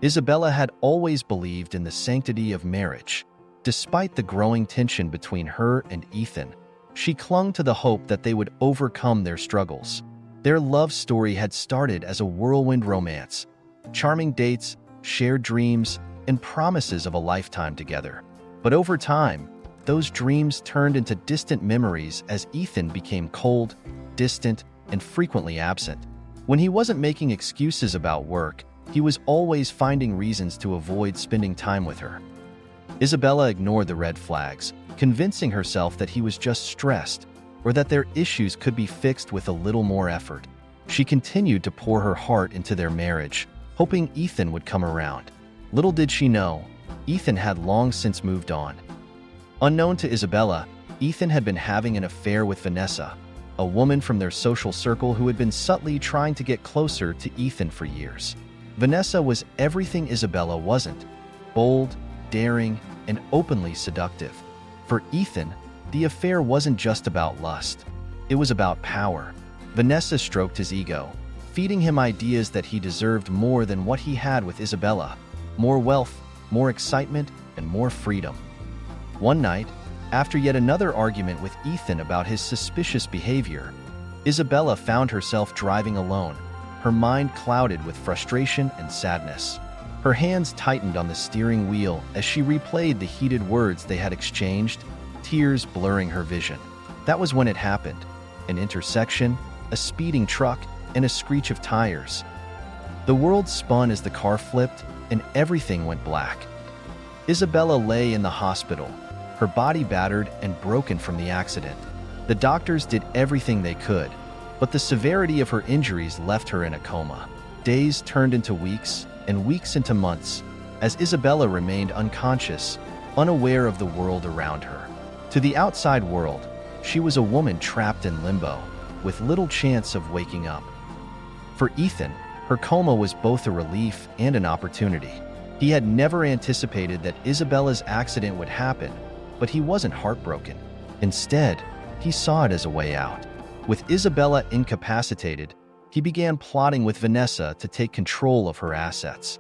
Isabella had always believed in the sanctity of marriage. Despite the growing tension between her and Ethan, she clung to the hope that they would overcome their struggles. Their love story had started as a whirlwind romance, charming dates, shared dreams, and promises of a lifetime together. But over time, those dreams turned into distant memories as Ethan became cold, distant, and frequently absent. When he wasn't making excuses about work, he was always finding reasons to avoid spending time with her. Isabella ignored the red flags, convincing herself that he was just stressed or that their issues could be fixed with a little more effort. She continued to pour her heart into their marriage, hoping Ethan would come around. Little did she know, Ethan had long since moved on. Unknown to Isabella, Ethan had been having an affair with Vanessa, a woman from their social circle who had been subtly trying to get closer to Ethan for years. Vanessa was everything Isabella wasn't: bold, daring, and openly seductive. For Ethan, the affair wasn't just about lust. It was about power. Vanessa stroked his ego, feeding him ideas that he deserved more than what he had with Isabella: more wealth, more excitement, and more freedom. One night, after yet another argument with Ethan about his suspicious behavior, Isabella found herself driving alone, her mind clouded with frustration and sadness. Her hands tightened on the steering wheel as she replayed the heated words they had exchanged, tears blurring her vision. That was when it happened: an intersection, a speeding truck, and a screech of tires. The world spun as the car flipped, and everything went black. Isabella lay in the hospital, her body battered and broken from the accident. The doctors did everything they could, but the severity of her injuries left her in a coma. Days turned into weeks, and weeks into months, as Isabella remained unconscious, unaware of the world around her. To the outside world, she was a woman trapped in limbo, with little chance of waking up. For Ethan, her coma was both a relief and an opportunity. He had never anticipated that Isabella's accident would happen, but he wasn't heartbroken. Instead, he saw it as a way out. With Isabella incapacitated, he began plotting with Vanessa to take control of her assets.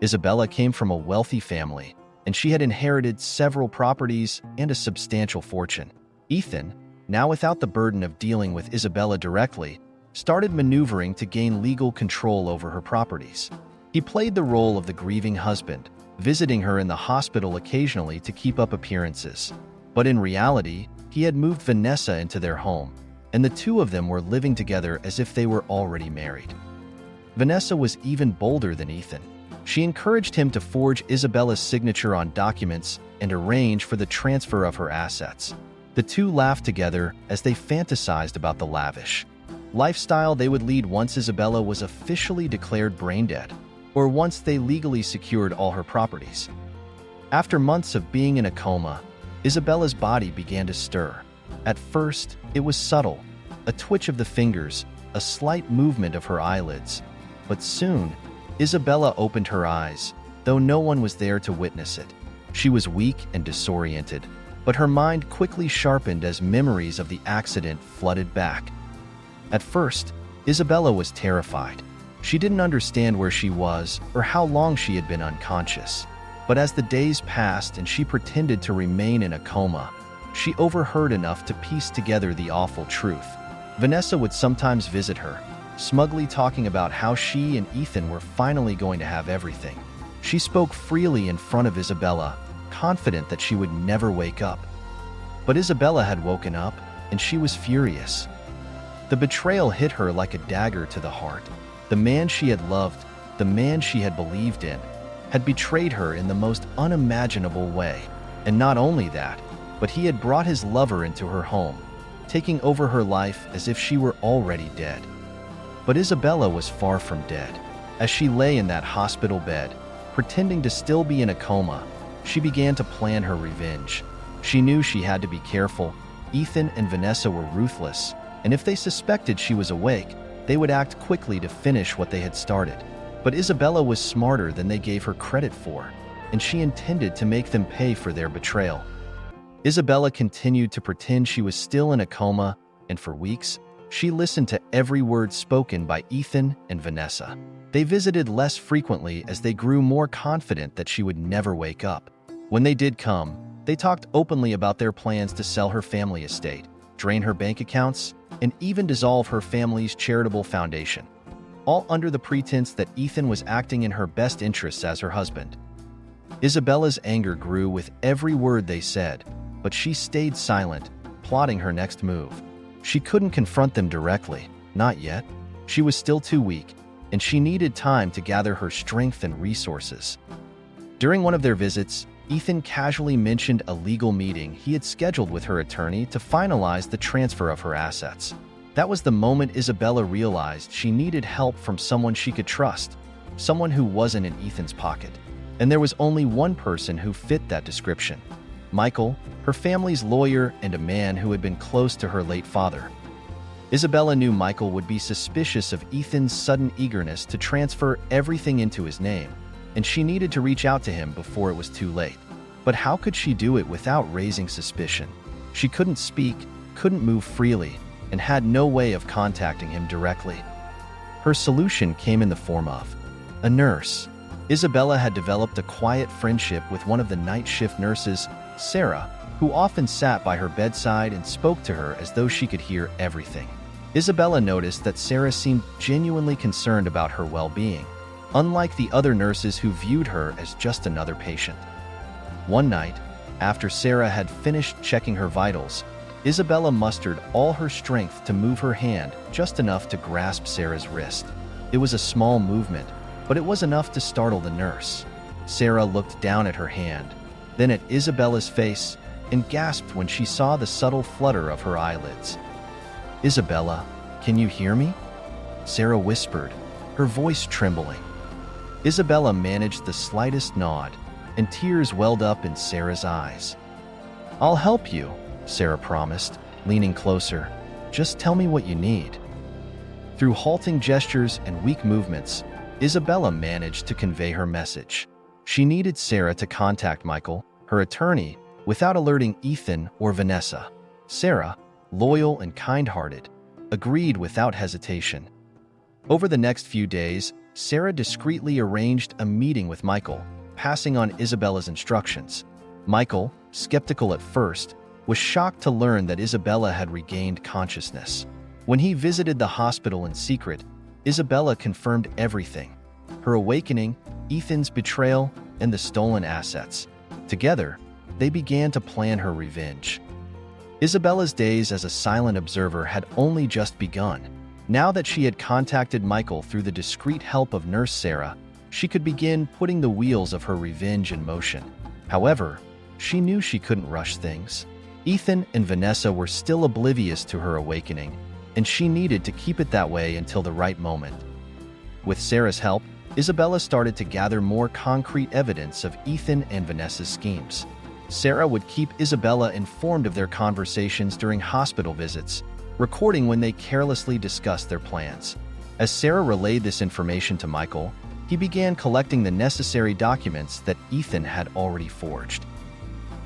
Isabella came from a wealthy family, and she had inherited several properties and a substantial fortune. Ethan, now without the burden of dealing with Isabella directly, started maneuvering to gain legal control over her properties. He played the role of the grieving husband, visiting her in the hospital occasionally to keep up appearances. But in reality, he had moved Vanessa into their home, and the two of them were living together as if they were already married. Vanessa was even bolder than Ethan. She encouraged him to forge Isabella's signature on documents and arrange for the transfer of her assets. The two laughed together as they fantasized about the lavish lifestyle they would lead once Isabella was officially declared brain dead, or once they legally secured all her properties. After months of being in a coma, Isabella's body began to stir. At first, it was subtle, a twitch of the fingers, a slight movement of her eyelids. But soon, Isabella opened her eyes, though no one was there to witness it. She was weak and disoriented, but her mind quickly sharpened as memories of the accident flooded back. At first, Isabella was terrified. She didn't understand where she was or how long she had been unconscious. But as the days passed and she pretended to remain in a coma, she overheard enough to piece together the awful truth. Vanessa would sometimes visit her, smugly talking about how she and Ethan were finally going to have everything. She spoke freely in front of Isabella, confident that she would never wake up. But Isabella had woken up, and she was furious. The betrayal hit her like a dagger to the heart. The man she had loved, the man she had believed in, had betrayed her in the most unimaginable way. And not only that, but he had brought his lover into her home, taking over her life as if she were already dead. But Isabella was far from dead. As she lay in that hospital bed, pretending to still be in a coma, she began to plan her revenge. She knew she had to be careful. Ethan and Vanessa were ruthless, and if they suspected she was awake, they would act quickly to finish what they had started. But Isabella was smarter than they gave her credit for, and she intended to make them pay for their betrayal. Isabella continued to pretend she was still in a coma, and for weeks, She listened to every word spoken by Ethan and Vanessa. They visited less frequently as they grew more confident that she would never wake up. When they did come, they talked openly about their plans to sell her family estate, drain her bank accounts, and even dissolve her family's charitable foundation, all under the pretense that Ethan was acting in her best interests as her husband. Isabella's anger grew with every word they said, but she stayed silent, plotting her next move. She couldn't confront them directly, not yet. She was still too weak, and she needed time to gather her strength and resources. During one of their visits, Ethan casually mentioned a legal meeting he had scheduled with her attorney to finalize the transfer of her assets. That was the moment Isabella realized she needed help from someone she could trust, someone who wasn't in Ethan's pocket. And there was only one person who fit that description: Michael, her family's lawyer and a man who had been close to her late father. Isabella knew Michael would be suspicious of Ethan's sudden eagerness to transfer everything into his name, and she needed to reach out to him before it was too late. But how could she do it without raising suspicion? She couldn't speak, couldn't move freely, and had no way of contacting him directly. Her solution came in the form of a nurse. Isabella had developed a quiet friendship with one of the night shift nurses, Sarah, who often sat by her bedside and spoke to her as though she could hear everything. Isabella noticed that Sarah seemed genuinely concerned about her well-being, unlike the other nurses who viewed her as just another patient. One night, after Sarah had finished checking her vitals, Isabella mustered all her strength to move her hand just enough to grasp Sarah's wrist. It was a small movement, but it was enough to startle the nurse. Sarah looked down at her hand, then at Isabella's face, and gasped when she saw the subtle flutter of her eyelids. "Isabella, can you hear me?" Sarah whispered, her voice trembling. Isabella managed the slightest nod, and tears welled up in Sarah's eyes. "I'll help you," Sarah promised, leaning closer. "Just tell me what you need." Through halting gestures and weak movements, Isabella managed to convey her message. She needed Sarah to contact Michael, her attorney, without alerting Ethan or Vanessa. Sarah, loyal and kind-hearted, agreed without hesitation. Over the next few days, Sarah discreetly arranged a meeting with Michael, passing on Isabella's instructions. Michael, skeptical at first, was shocked to learn that Isabella had regained consciousness. When he visited the hospital in secret, Isabella confirmed everything: her awakening, Ethan's betrayal, and the stolen assets. Together, they began to plan her revenge. Isabella's days as a silent observer had only just begun. Now that she had contacted Michael through the discreet help of Nurse Sarah, she could begin putting the wheels of her revenge in motion. However, she knew she couldn't rush things. Ethan and Vanessa were still oblivious to her awakening, and she needed to keep it that way until the right moment. With Sarah's help, Isabella started to gather more concrete evidence of Ethan and Vanessa's schemes. Sarah would keep Isabella informed of their conversations during hospital visits, recording when they carelessly discussed their plans. As Sarah relayed this information to Michael, he began collecting the necessary documents that Ethan had already forged.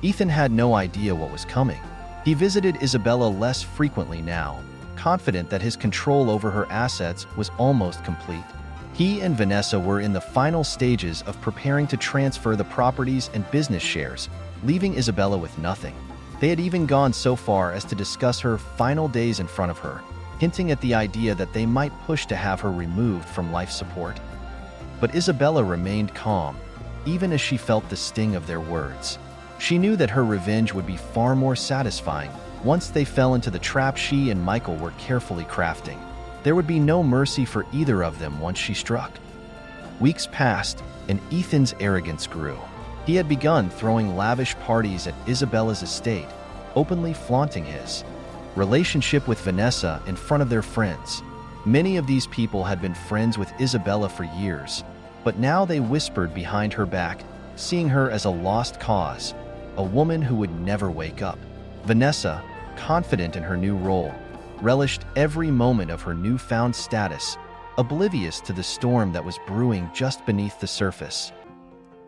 Ethan had no idea what was coming. He visited Isabella less frequently now, confident that his control over her assets was almost complete. He and Vanessa were in the final stages of preparing to transfer the properties and business shares, leaving Isabella with nothing. They had even gone so far as to discuss her final days in front of her, hinting at the idea that they might push to have her removed from life support. But Isabella remained calm, even as she felt the sting of their words. She knew that her revenge would be far more satisfying once they fell into the trap she and Michael were carefully crafting. There would be no mercy for either of them once she struck. Weeks passed, and Ethan's arrogance grew. He had begun throwing lavish parties at Isabella's estate, openly flaunting his relationship with Vanessa in front of their friends. Many of these people had been friends with Isabella for years, but now they whispered behind her back, seeing her as a lost cause, a woman who would never wake up. Vanessa, confident in her new role, relished every moment of her newfound status, oblivious to the storm that was brewing just beneath the surface.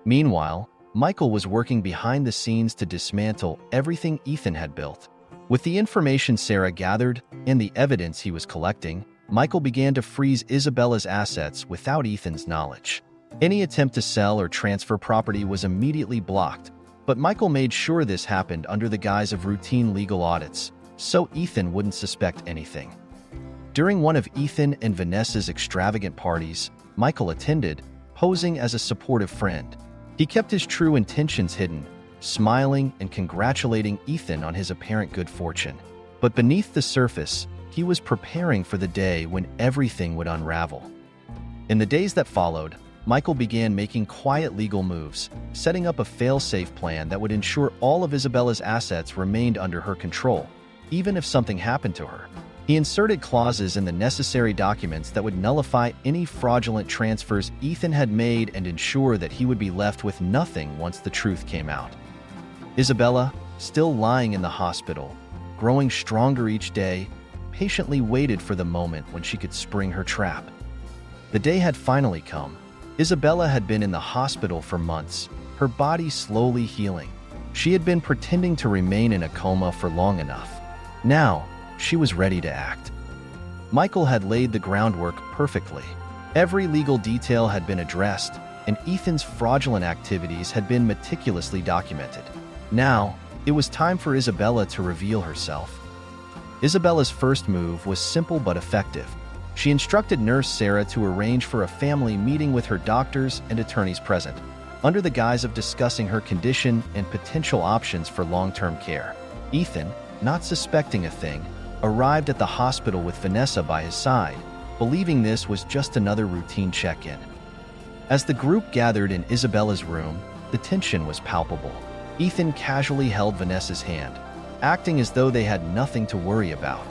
Meanwhile, Michael was working behind the scenes to dismantle everything Ethan had built. With the information Sarah gathered and the evidence he was collecting, Michael began to freeze Isabella's assets without Ethan's knowledge. Any attempt to sell or transfer property was immediately blocked, but Michael made sure this happened under the guise of routine legal audits, so Ethan wouldn't suspect anything. During one of Ethan and Vanessa's extravagant parties, Michael attended, posing as a supportive friend. He kept his true intentions hidden, smiling and congratulating Ethan on his apparent good fortune. But beneath the surface, he was preparing for the day when everything would unravel. In the days that followed, Michael began making quiet legal moves, setting up a fail-safe plan that would ensure all of Isabella's assets remained under her control, even if something happened to her. He inserted clauses in the necessary documents that would nullify any fraudulent transfers Ethan had made and ensure that he would be left with nothing once the truth came out. Isabella, still lying in the hospital, growing stronger each day, patiently waited for the moment when she could spring her trap. The day had finally come. Isabella had been in the hospital for months, her body slowly healing. She had been pretending to remain in a coma for long enough. Now, she was ready to act. Michael had laid the groundwork perfectly. Every legal detail had been addressed, and Ethan's fraudulent activities had been meticulously documented. Now, it was time for Isabella to reveal herself. Isabella's first move was simple but effective. She instructed Nurse Sarah to arrange for a family meeting with her doctors and attorneys present, under the guise of discussing her condition and potential options for long-term care. Ethan, not suspecting a thing, arrived at the hospital with Vanessa by his side, believing this was just another routine check-in. As the group gathered in Isabella's room, the tension was palpable. Ethan casually held Vanessa's hand, acting as though they had nothing to worry about.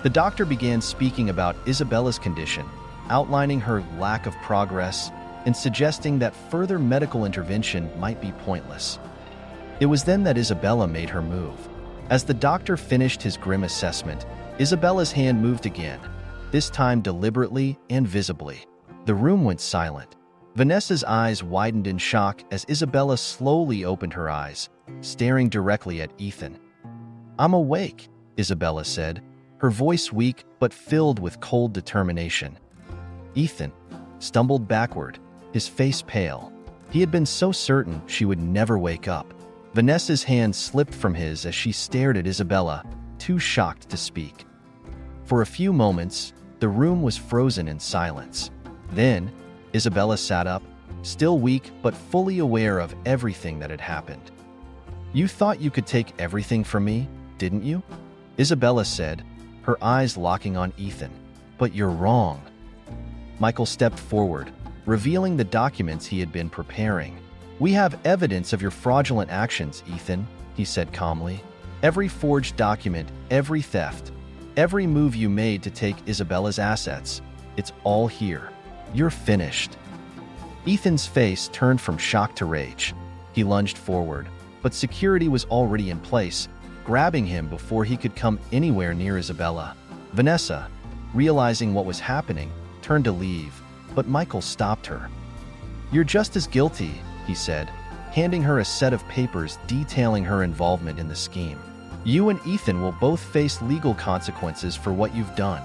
The doctor began speaking about Isabella's condition, outlining her lack of progress and suggesting that further medical intervention might be pointless. It was then that Isabella made her move. As the doctor finished his grim assessment, Isabella's hand moved again, this time deliberately and visibly. The room went silent. Vanessa's eyes widened in shock as Isabella slowly opened her eyes, staring directly at Ethan. "I'm awake," Isabella said, her voice weak but filled with cold determination. Ethan stumbled backward, his face pale. He had been so certain she would never wake up. Vanessa's hand slipped from his as she stared at Isabella, too shocked to speak. For a few moments, the room was frozen in silence. Then, Isabella sat up, still weak but fully aware of everything that had happened. "You thought you could take everything from me, didn't you?" Isabella said, her eyes locking on Ethan. "But you're wrong." Michael stepped forward, revealing the documents he had been preparing. "We have evidence of your fraudulent actions, Ethan," he said calmly. "Every forged document, every theft, every move you made to take Isabella's assets, it's all here. You're finished." Ethan's face turned from shock to rage. He lunged forward, but security was already in place, grabbing him before he could come anywhere near Isabella. Vanessa, realizing what was happening, turned to leave, but Michael stopped her. "You're just as guilty," he said, handing her a set of papers detailing her involvement in the scheme. "You and Ethan will both face legal consequences for what you've done."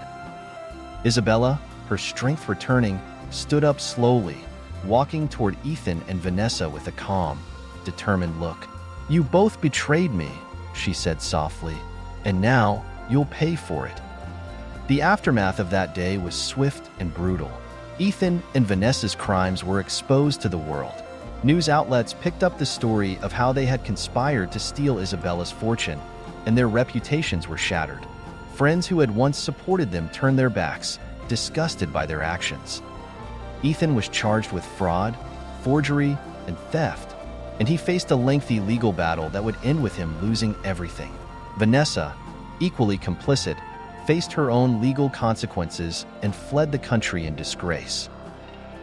Isabella, her strength returning, stood up slowly, walking toward Ethan and Vanessa with a calm, determined look. "You both betrayed me," she said softly, "and now you'll pay for it." The aftermath of that day was swift and brutal. Ethan and Vanessa's crimes were exposed to the world. News outlets picked up the story of how they had conspired to steal Isabella's fortune, and their reputations were shattered. Friends who had once supported them turned their backs, disgusted by their actions. Ethan was charged with fraud, forgery, and theft, and he faced a lengthy legal battle that would end with him losing everything. Vanessa, equally complicit, faced her own legal consequences and fled the country in disgrace.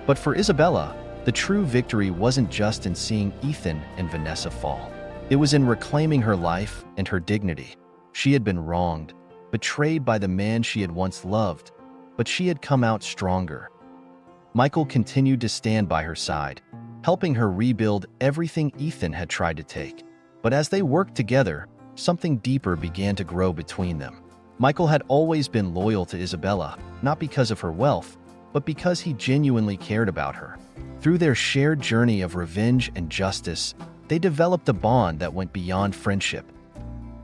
But for Isabella, the true victory wasn't just in seeing Ethan and Vanessa fall. It was in reclaiming her life and her dignity. She had been wronged, betrayed by the man she had once loved, but she had come out stronger. Michael continued to stand by her side, helping her rebuild everything Ethan had tried to take. But as they worked together, something deeper began to grow between them. Michael had always been loyal to Isabella, not because of her wealth, but because he genuinely cared about her. Through their shared journey of revenge and justice, they developed a bond that went beyond friendship.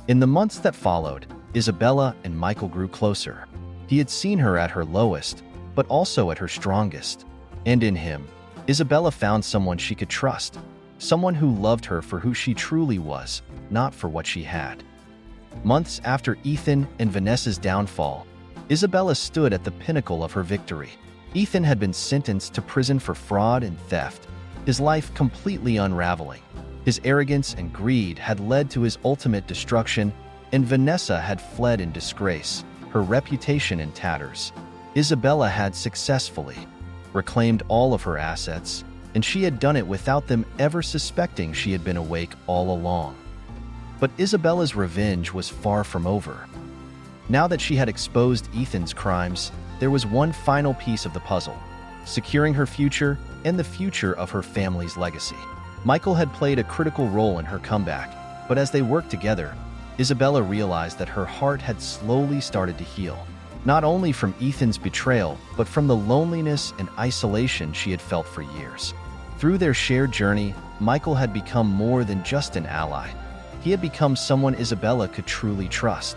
In the months that followed, Isabella and Michael grew closer. He had seen her at her lowest, but also at her strongest. And in him, Isabella found someone she could trust, someone who loved her for who she truly was, not for what she had. Months after Ethan and Vanessa's downfall, Isabella stood at the pinnacle of her victory. Ethan had been sentenced to prison for fraud and theft, his life completely unraveling. His arrogance and greed had led to his ultimate destruction, and Vanessa had fled in disgrace, her reputation in tatters. Isabella had successfully reclaimed all of her assets, and she had done it without them ever suspecting she had been awake all along. But Isabella's revenge was far from over. Now that she had exposed Ethan's crimes, there was one final piece of the puzzle: securing her future and the future of her family's legacy. Michael had played a critical role in her comeback, but as they worked together, Isabella realized that her heart had slowly started to heal, not only from Ethan's betrayal, but from the loneliness and isolation she had felt for years. Through their shared journey, Michael had become more than just an ally. He had become someone Isabella could truly trust.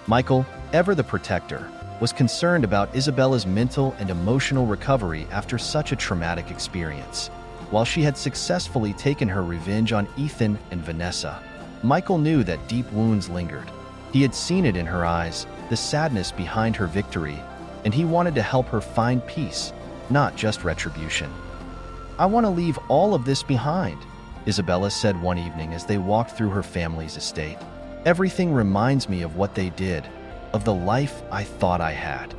Michael, ever the protector, was concerned about Isabella's mental and emotional recovery after such a traumatic experience. While she had successfully taken her revenge on Ethan and Vanessa, Michael knew that deep wounds lingered. He had seen it in her eyes, the sadness behind her victory, and he wanted to help her find peace, not just retribution. "I want to leave all of this behind," Isabella said one evening as they walked through her family's estate. "Everything reminds me of what they did, of the life I thought I had."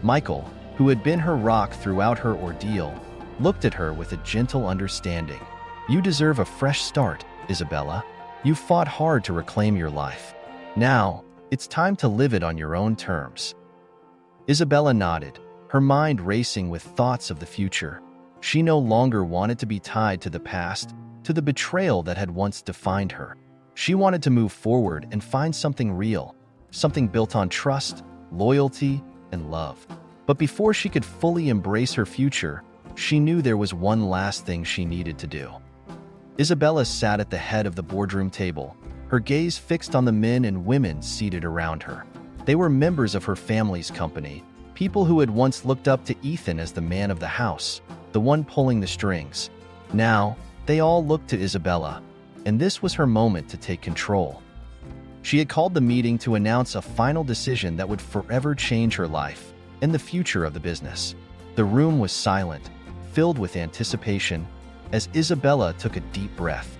Michael, who had been her rock throughout her ordeal, looked at her with a gentle understanding. "You deserve a fresh start, Isabella. You fought hard to reclaim your life. Now, it's time to live it on your own terms." Isabella nodded, her mind racing with thoughts of the future. She no longer wanted to be tied to the past, to the betrayal that had once defined her. She wanted to move forward and find something real, something built on trust, loyalty, and love. But before she could fully embrace her future, she knew there was one last thing she needed to do. Isabella sat at the head of the boardroom table, her gaze fixed on the men and women seated around her. They were members of her family's company, people who had once looked up to Ethan as the man of the house, the one pulling the strings. Now, they all looked to Isabella, and this was her moment to take control. She had called the meeting to announce a final decision that would forever change her life and the future of the business. The room was silent, filled with anticipation, as Isabella took a deep breath.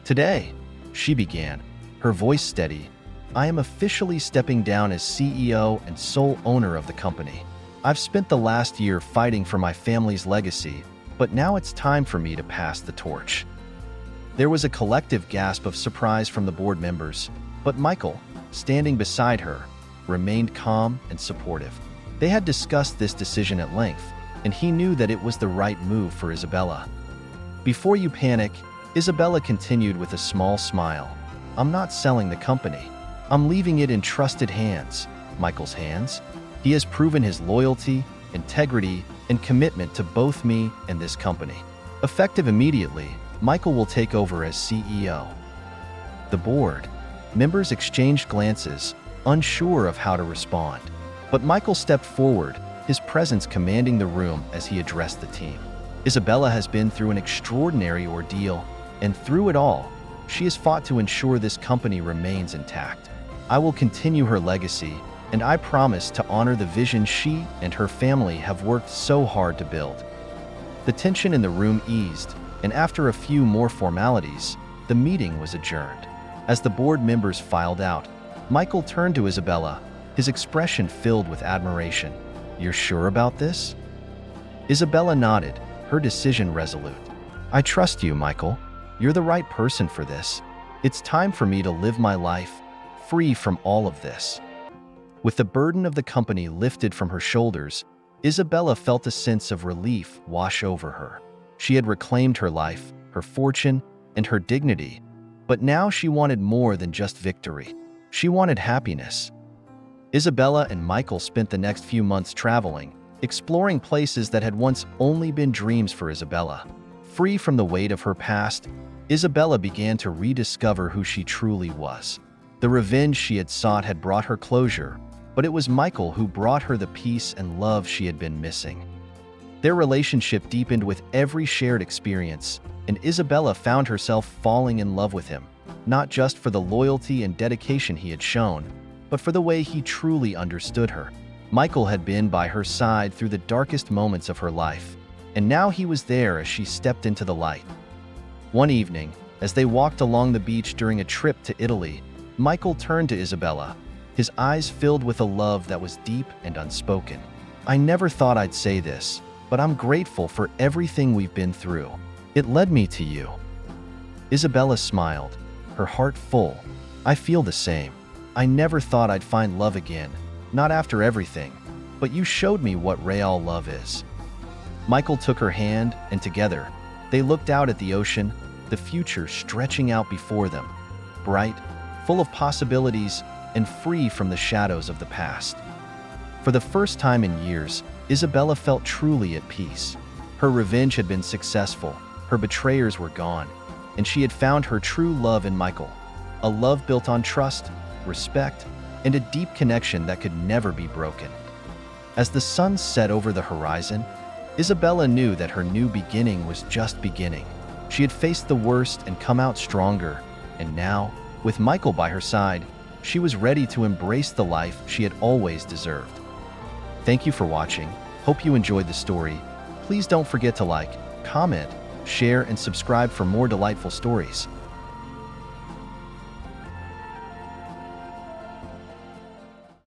"Today," she began, her voice steady, "I am officially stepping down as CEO and sole owner of the company. I've spent the last year fighting for my family's legacy, but now it's time for me to pass the torch." There was a collective gasp of surprise from the board members, but Michael, standing beside her, remained calm and supportive. They had discussed this decision at length, and he knew that it was the right move for Isabella. "Before you panic," Isabella continued with a small smile, "I'm not selling the company. I'm leaving it in trusted hands, Michael's hands. He has proven his loyalty, integrity, and commitment to both me and this company. Effective immediately, Michael will take over as CEO." The board members exchanged glances, unsure of how to respond. But Michael stepped forward, his presence commanding the room as he addressed the team. "Isabella has been through an extraordinary ordeal, and through it all, she has fought to ensure this company remains intact. I will continue her legacy, and I promise to honor the vision she and her family have worked so hard to build." The tension in the room eased, and after a few more formalities, the meeting was adjourned. As the board members filed out, Michael turned to Isabella, his expression filled with admiration. "You're sure about this?" Isabella nodded, her decision resolute. "I trust you, Michael. You're the right person for this. It's time for me to live my life, free from all of this." With the burden of the company lifted from her shoulders, Isabella felt a sense of relief wash over her. She had reclaimed her life, her fortune, and her dignity, But now she wanted more than just victory. She wanted happiness. Isabella and Michael spent the next few months traveling, exploring places that had once only been dreams for Isabella. Free from the weight of her past, Isabella began to rediscover who she truly was. The revenge she had sought had brought her closure, but it was Michael who brought her the peace and love she had been missing. Their relationship deepened with every shared experience, and Isabella found herself falling in love with him, not just for the loyalty and dedication he had shown, but for the way he truly understood her. Michael had been by her side through the darkest moments of her life, and now he was there as she stepped into the light. One evening, as they walked along the beach during a trip to Italy, Michael turned to Isabella, his eyes filled with a love that was deep and unspoken. "I never thought I'd say this, but I'm grateful for everything we've been through. It led me to you." Isabella smiled, her heart full. "I feel the same. I never thought I'd find love again, not after everything, but you showed me what real love is." Michael took her hand, and together, they looked out at the ocean, the future stretching out before them, bright, full of possibilities, and free from the shadows of the past. For the first time in years, Isabella felt truly at peace. Her revenge had been successful, her betrayers were gone, and she had found her true love in Michael, a love built on trust, respect, and a deep connection that could never be broken. As the sun set over the horizon, Isabella knew that her new beginning was just beginning. She had faced the worst and come out stronger, and now, with Michael by her side, she was ready to embrace the life she had always deserved. Thank you for watching. Hope you enjoyed the story. Please don't forget to like, comment, share, and subscribe for more delightful stories.